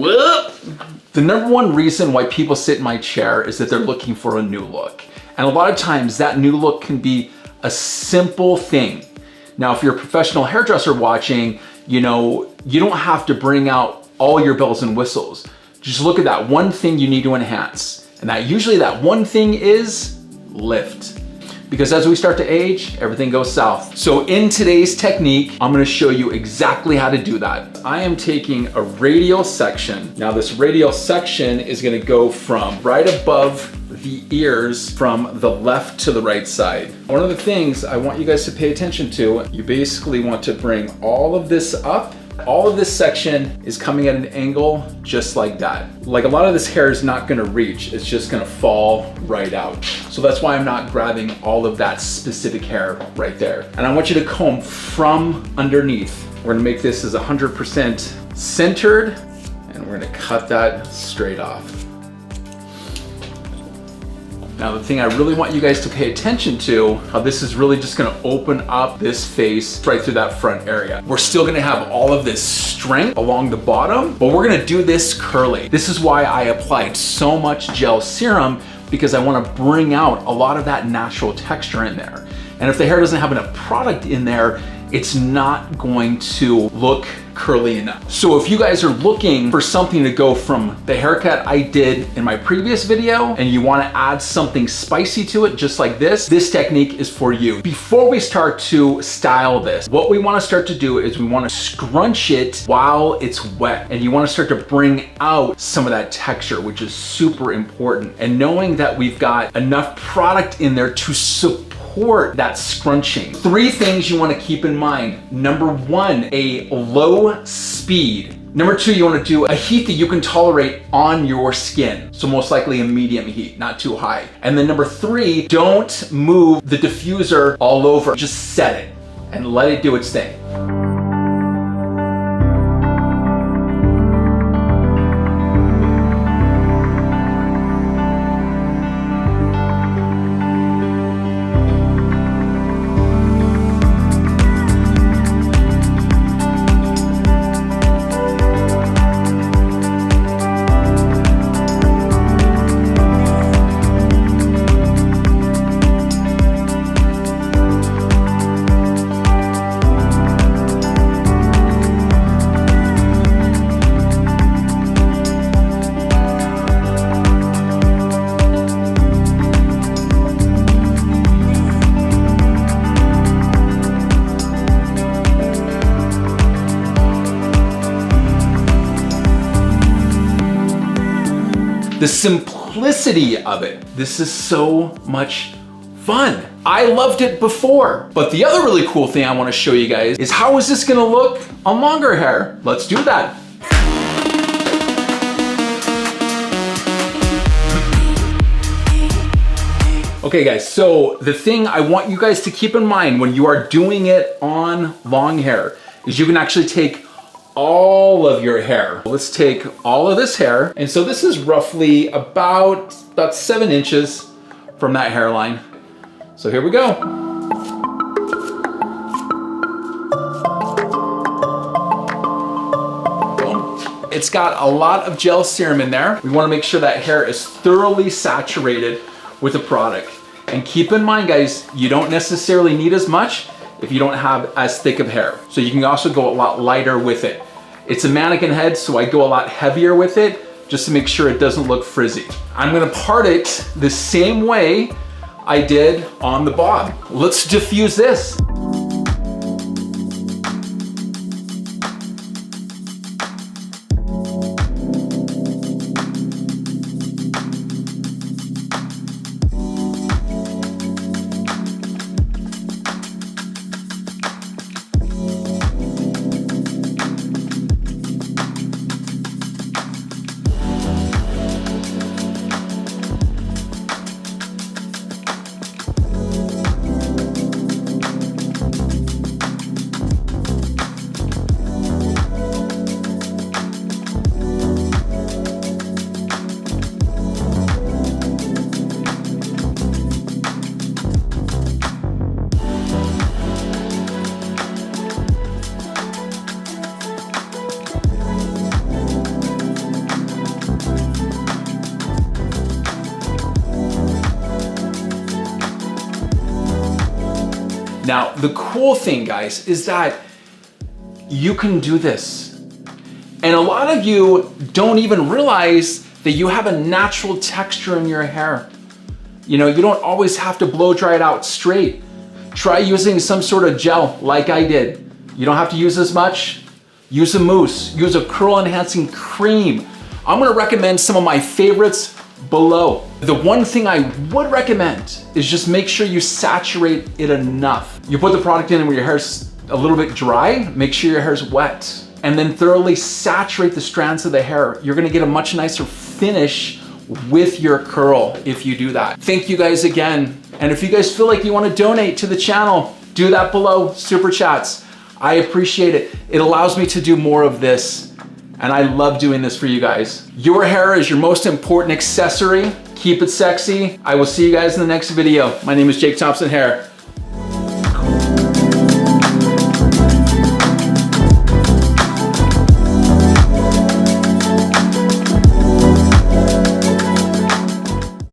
Whoop! The number one reason why people sit in my chair is that they're looking for a new look. And a lot of times that new look can be a simple thing. Now, if you're a professional hairdresser watching, you know, you don't have to bring out all your bells and whistles. Just look at that one thing you need to enhance. And that usually that one thing is lift. Because as we start to age, everything goes south. So in today's technique, I'm gonna show you exactly how to do that. I am taking a radial section. Now this radial section is gonna go from right above the ears from the left to the right side. One of the things I want you guys to pay attention to, you basically want to bring all of this up. All of this section is coming at an angle just like that. Like a lot of this hair is not gonna reach, it's just gonna fall right out. So that's why I'm not grabbing all of that specific hair right there. And I want you to comb from underneath. We're gonna make this as 100% centered, and we're gonna cut that straight off. Now the thing I really want you guys to pay attention to, how this is really just gonna open up this face right through that front area. We're still gonna have all of this strength along the bottom, but we're gonna do this curly. This is why I applied so much gel serum, because I wanna bring out a lot of that natural texture in there. And if the hair doesn't have enough product in there, it's not going to look curly enough. So if you guys are looking for something to go from the haircut I did in my previous video, and you wanna add something spicy to it just like this technique is for you. Before we start to style this, what we wanna start to do is we wanna scrunch it while it's wet. And you wanna start to bring out some of that texture, which is super important. And knowing that we've got enough product in there to support that scrunching. 3 things you wanna keep in mind. Number 1, a low speed. Number 2, you wanna do a heat that you can tolerate on your skin. So most likely a medium heat, not too high. And then number 3, don't move the diffuser all over. Just set it and let it do its thing. The simplicity of it. This is so much fun. I loved it before. But the other really cool thing I wanna show you guys is how is this gonna look on longer hair? Let's do that. Okay guys, so the thing I want you guys to keep in mind when you are doing it on long hair is you can actually take all of your hair. Let's take all of this hair. And so this is roughly about 7 inches from that hairline. So here we go. Boom. It's got a lot of gel serum in there. We wanna make sure that hair is thoroughly saturated with the product. And keep in mind guys, you don't necessarily need as much if you don't have as thick of hair. So you can also go a lot lighter with it. It's a mannequin head, so I go a lot heavier with it just to make sure it doesn't look frizzy. I'm gonna part it the same way I did on the bob. Let's diffuse this. Now, the cool thing, guys, is that you can do this. And a lot of you don't even realize that you have a natural texture in your hair. You know, you don't always have to blow dry it out straight. Try using some sort of gel like I did. You don't have to use as much. Use a mousse, use a curl enhancing cream. I'm gonna recommend some of my favorites below. The one thing I would recommend is just make sure you saturate it enough. You put the product in and when your hair's a little bit dry, make sure your hair's wet. And then thoroughly saturate the strands of the hair. You're gonna get a much nicer finish with your curl if you do that. Thank you guys again. And if you guys feel like you wanna donate to the channel, do that below, super chats. I appreciate it. It allows me to do more of this. And I love doing this for you guys. Your hair is your most important accessory. Keep it sexy. I will see you guys in the next video. My name is Jake Thompson Hair.